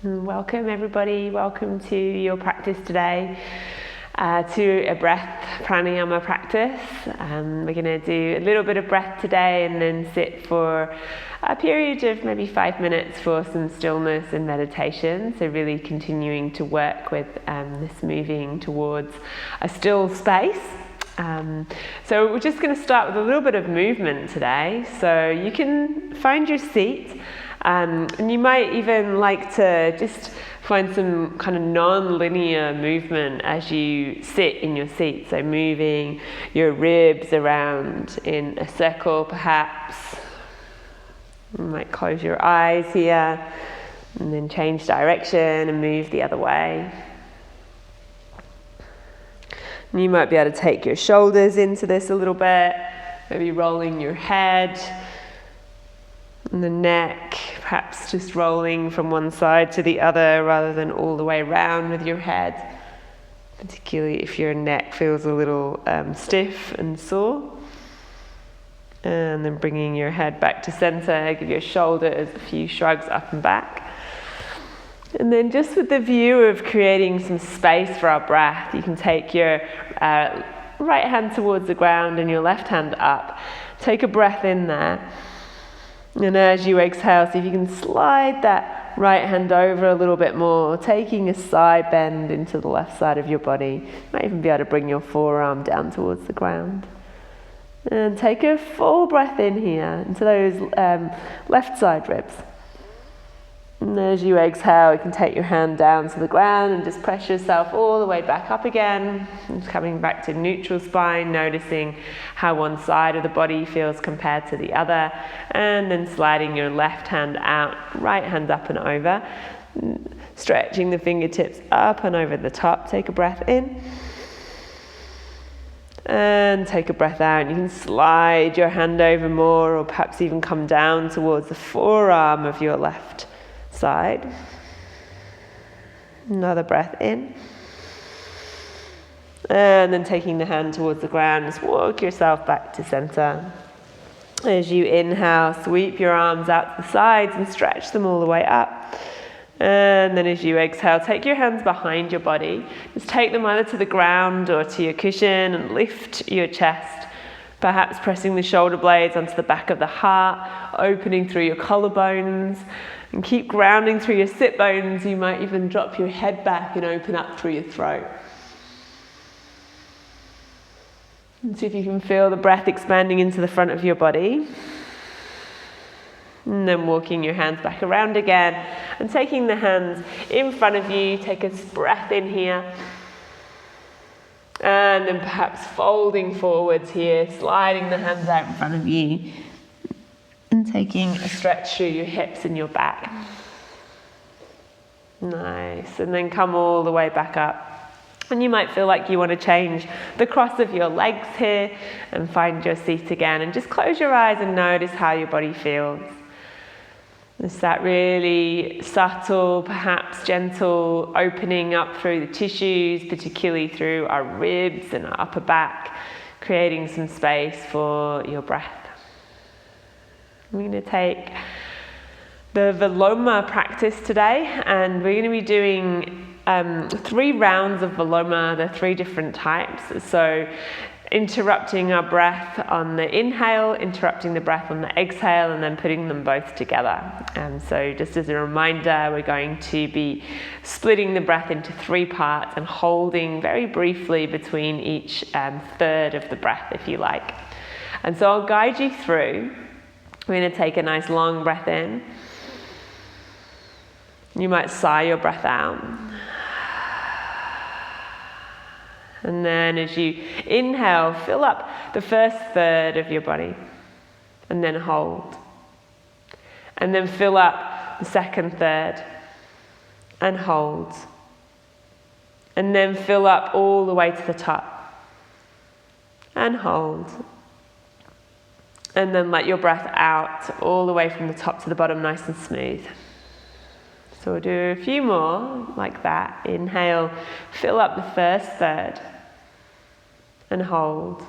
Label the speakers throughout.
Speaker 1: Welcome everybody, welcome to your practice today, to a breath pranayama practice. We're going to do a little bit of breath today and then sit for a period of maybe 5 minutes for some stillness and meditation. So really continuing to work with this moving towards a still space. So we're just going to start with a little bit of movement today. So you can find your seat. And you might even like to just find some kind of non-linear movement as you sit in your seat. So moving your ribs around in a circle perhaps. You might close your eyes here and then change direction and move the other way. And you might be able to take your shoulders into this a little bit, maybe rolling your head and the neck, perhaps just rolling from one side to the other rather than all the way around with your head, particularly if your neck feels a little stiff and sore. And then bringing your head back to center, give your shoulders a few shrugs up and back. And then just with the view of creating some space for our breath, you can take your right hand towards the ground and your left hand up. Take a breath in there. And as you exhale, see if you can slide that right hand over a little bit more, taking a side bend into the left side of your body. You might even be able to bring your forearm down towards the ground. And take a full breath in here into those left side ribs. And as you exhale, you can take your hand down to the ground and just press yourself all the way back up again. And coming back to neutral spine, noticing how one side of the body feels compared to the other. And then sliding your left hand out, right hand up and over. Stretching the fingertips up and over the top. Take a breath in. And take a breath out. You can slide your hand over more or perhaps even come down towards the forearm of your left side. Another breath in. And then taking the hand towards the ground, just walk yourself back to center. As you inhale, sweep your arms out to the sides and stretch them all the way up. And then as you exhale, take your hands behind your body. Just take them either to the ground or to your cushion and lift your chest. Perhaps pressing the shoulder blades onto the back of the heart, opening through your collarbones. And keep grounding through your sit bones. You might even drop your head back and open up through your throat. And see if you can feel the breath expanding into the front of your body. And then walking your hands back around again and taking the hands in front of you. Take a breath in here. And then perhaps folding forwards here, sliding the hands out in front of you. And taking a stretch through your hips and your back. Nice. And then come all the way back up. And you might feel like you want to change the cross of your legs here and find your seat again. And just close your eyes and notice how your body feels. It's that really subtle, perhaps gentle opening up through the tissues, particularly through our ribs and our upper back, creating some space for your breath. We're going to take the Viloma practice today, and we're going to be doing 3 rounds of Viloma. There are 3 different types. So interrupting our breath on the inhale, interrupting the breath on the exhale, and then putting them both together. So just as a reminder, we're going to be splitting the breath into 3 parts and holding very briefly between each third of the breath, if you like. And so I'll guide you through. We're going to take a nice long breath in. You might sigh your breath out. And then as you inhale, fill up the first third of your body. And then hold. And then fill up the second third. And hold. And then fill up all the way to the top. And hold. And then let your breath out all the way from the top to the bottom, nice and smooth. So we'll do a few more like that. Inhale, fill up the first third. And hold.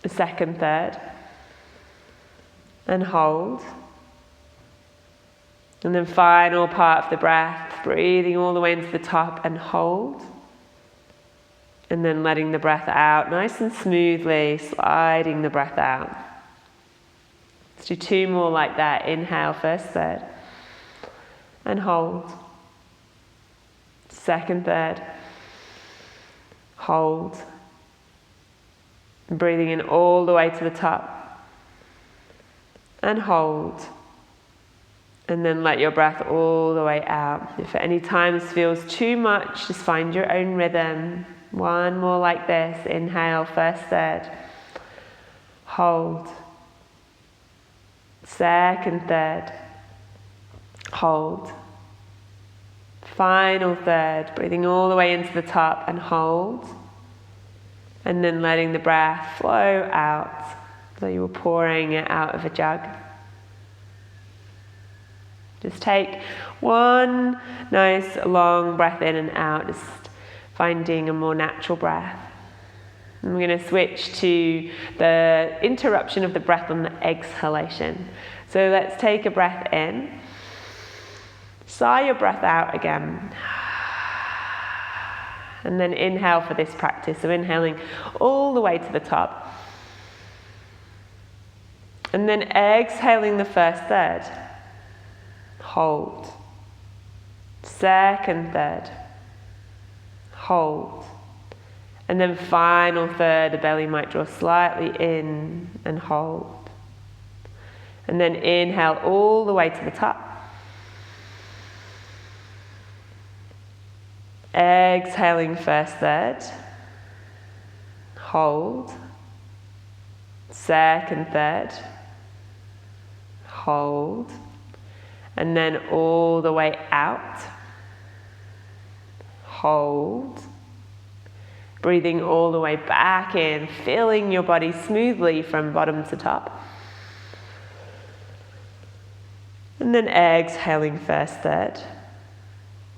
Speaker 1: The second third. And hold. And then final part of the breath, breathing all the way into the top and hold. And then letting the breath out nice and smoothly, sliding the breath out. Let's do 2 more like that. Inhale, first third. And hold. Second third. Hold. And breathing in all the way to the top. And hold. And then let your breath all the way out. If at any time this feels too much, just find your own rhythm. 1 more like this. Inhale, first third. Hold. Second third. Hold. Final third. Breathing all the way into the top and hold. And then letting the breath flow out. So you were pouring it out of a jug. Just take 1 nice long breath in and out, just finding a more natural breath. And we're going to switch to the interruption of the breath on the exhalation. So let's take a breath in. Sigh your breath out again. And then inhale for this practice. So inhaling all the way to the top. And then exhaling the first third. Hold. Second third. Hold. And then final third, the belly might draw slightly in and hold. And then inhale all the way to the top. Exhaling first third. Hold. Second third. Hold. And then all the way out. Hold. Breathing all the way back in, filling your body smoothly from bottom to top. And then exhaling first third.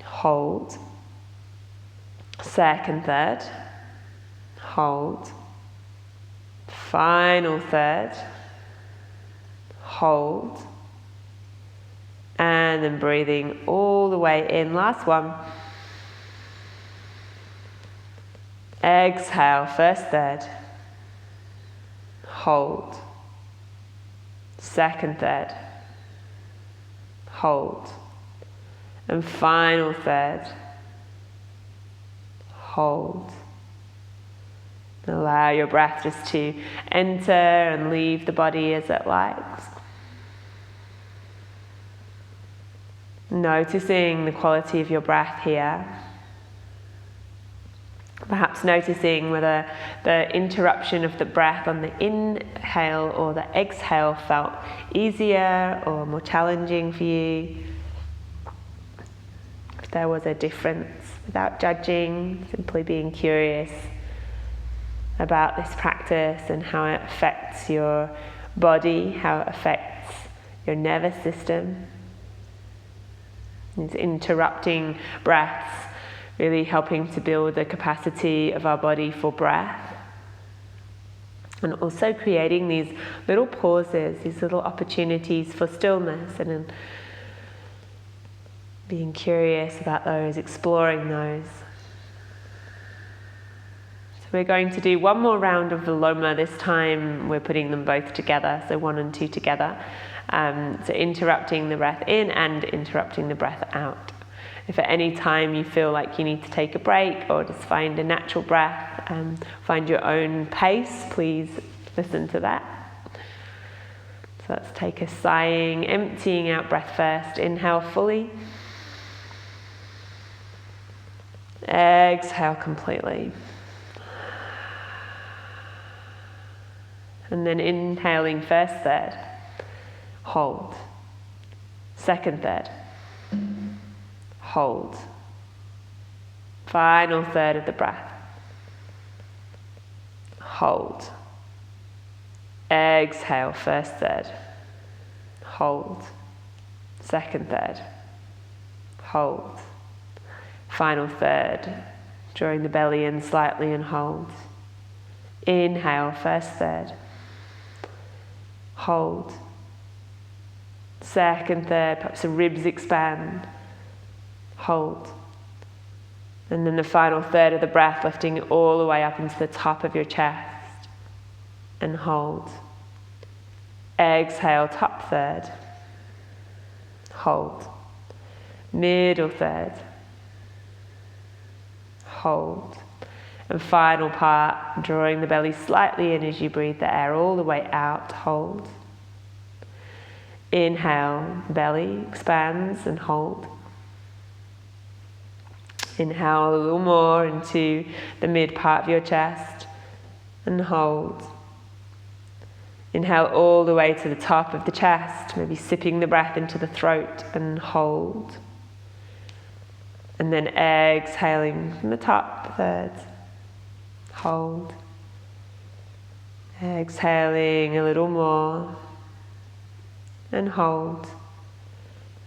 Speaker 1: Hold. Second third. Hold. Final third. Hold. And then breathing all the way in. Last one. Exhale, first third. Hold. Second third. Hold. And final third. Hold. And allow your breath just to enter and leave the body as it likes. Noticing the quality of your breath here. Perhaps noticing whether the interruption of the breath on the inhale or the exhale felt easier or more challenging for you. If there was a difference, without judging, simply being curious about this practice and how it affects your body, how it affects your nervous system. These interrupting breaths really helping to build the capacity of our body for breath. And also creating these little pauses, these little opportunities for stillness, and in being curious about those, exploring those. So we're going to do 1 more round of Viloma. This time we're putting them both together, so 1 and 2 together. So interrupting the breath in and interrupting the breath out. If at any time you feel like you need to take a break or just find a natural breath, find your own pace, please listen to that. So let's take a sighing, emptying out breath first. Inhale fully. Exhale completely. And then inhaling first third. Hold. Second third. Hold. Final third of the breath. Hold. Exhale, first third. Hold. Second third. Hold. Final third. Drawing the belly in slightly and hold. Inhale, first third. Hold. Second, third, perhaps the ribs expand. Hold. And then the final third of the breath, lifting it all the way up into the top of your chest. And hold. Exhale, top third. Hold. Middle third. Hold. And final part, drawing the belly slightly in as you breathe the air all the way out. Hold. Inhale, belly expands and hold. Inhale a little more into the mid part of your chest and hold. Inhale all the way to the top of the chest, maybe sipping the breath into the throat and hold. And then exhaling from the top, third. Hold. Exhaling a little more and hold.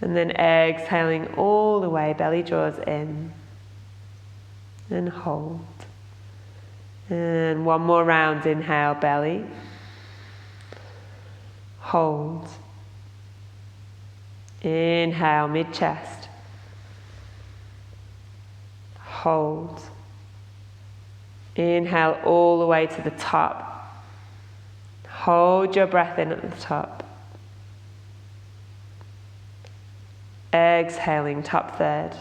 Speaker 1: And then exhaling all the way, belly draws in and hold. And one more round, inhale, belly. Hold. Inhale, mid-chest. Hold. Inhale all the way to the top. Hold your breath in at the top. Exhaling, top third.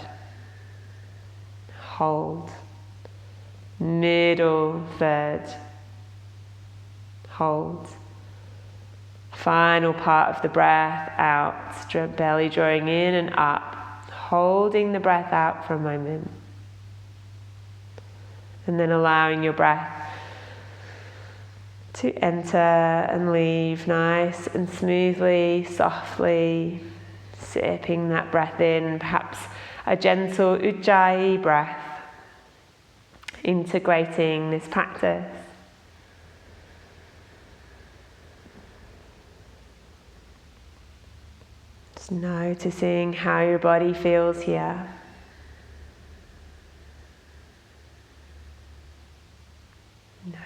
Speaker 1: Hold. Middle third. Hold. Final part of the breath out, belly drawing in and up, holding the breath out for a moment. And then allowing your breath to enter and leave nice and smoothly, softly, sipping that breath in, perhaps a gentle ujjayi breath, integrating this practice. Just noticing how your body feels here.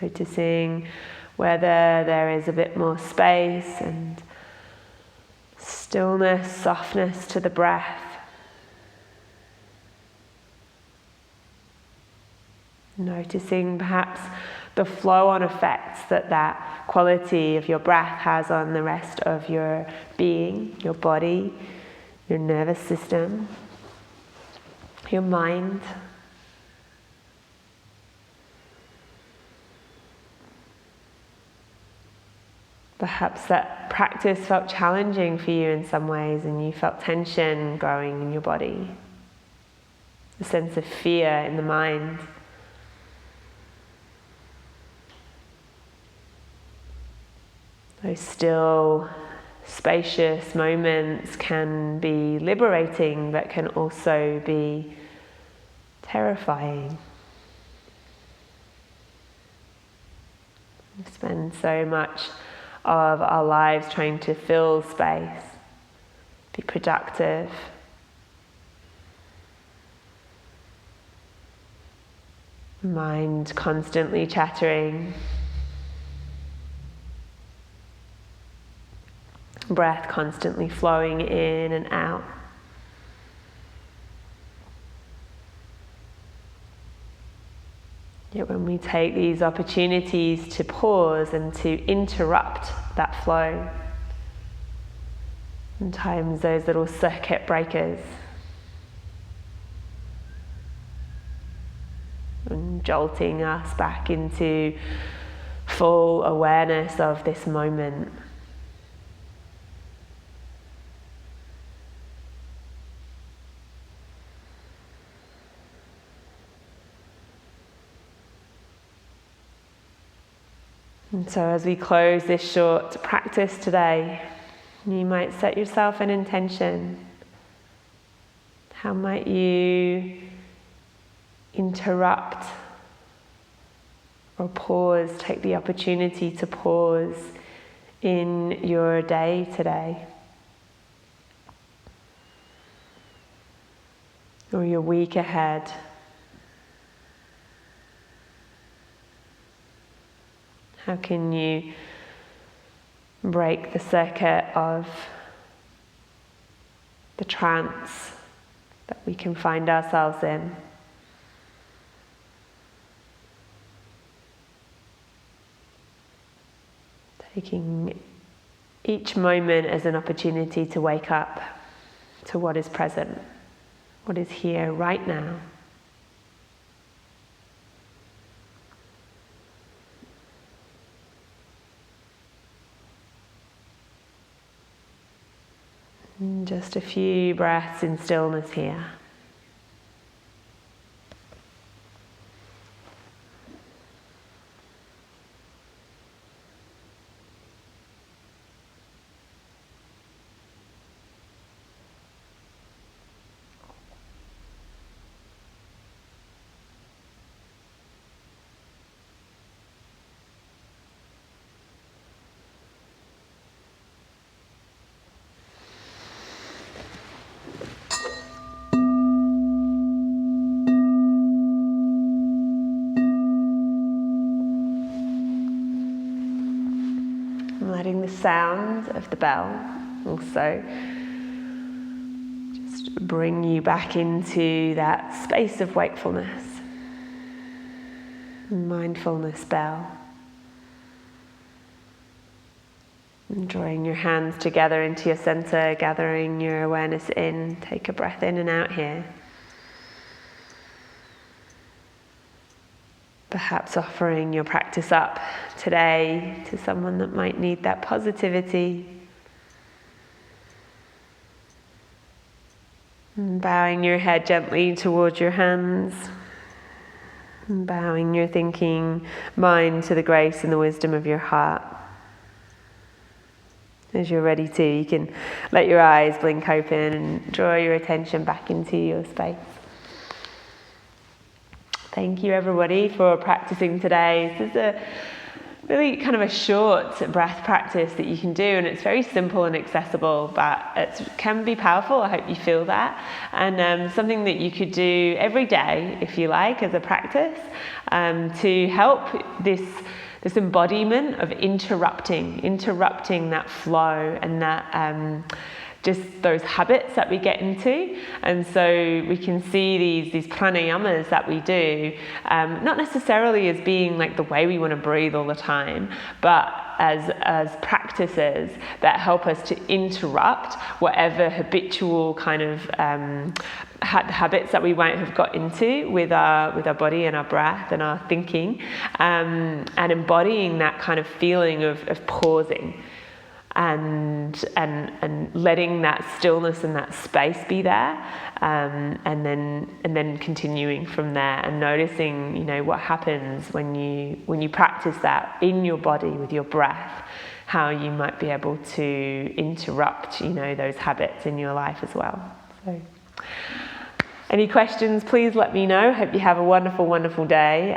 Speaker 1: Noticing whether there is a bit more space and stillness, softness to the breath. Noticing perhaps the flow-on effects that quality of your breath has on the rest of your being, your body, your nervous system, your mind. Perhaps that practice felt challenging for you in some ways and you felt tension growing in your body, a sense of fear in the mind. Those still, spacious moments can be liberating, but can also be terrifying. We spend so much of our lives trying to fill space, be productive. Mind constantly chattering. Breath constantly flowing in and out. Yet when we take these opportunities to pause and to interrupt that flow, sometimes those little circuit breakers, and jolting us back into full awareness of this moment. And so as we close this short practice today, you might set yourself an intention. How might you interrupt or pause, take the opportunity to pause in your day today? Or your week ahead? How can you break the circuit of the trance that we can find ourselves in. Taking each moment as an opportunity to wake up to what is present, what is here right now. And just a few breaths in stillness here. Letting the sound of the bell also just bring you back into that space of wakefulness. Mindfulness bell. And drawing your hands together into your center, gathering your awareness in. Take a breath in and out here. Perhaps offering your practice up today to someone that might need that positivity. And bowing your head gently towards your hands. And bowing your thinking mind to the grace and the wisdom of your heart. As you're ready to, you can let your eyes blink open and draw your attention back into your space. Thank you everybody for practicing today. This is a really kind of a short breath practice that you can do, and it's very simple and accessible, but it can be powerful. I hope you feel that. And something that you could do every day, if you like, as a practice, to help this embodiment of interrupting that flow and that just those habits that we get into. And so we can see these pranayamas that we do, not necessarily as being like the way we want to breathe all the time, but as practices that help us to interrupt whatever habitual kind of habits that we won't have got into with our body and our breath and our thinking, and embodying that kind of feeling of pausing. And letting that stillness and that space be there, and then continuing from there and noticing, what happens when you practice that in your body with your breath, how you might be able to interrupt, those habits in your life as well. So, any questions? Please let me know. Hope you have a wonderful, wonderful day.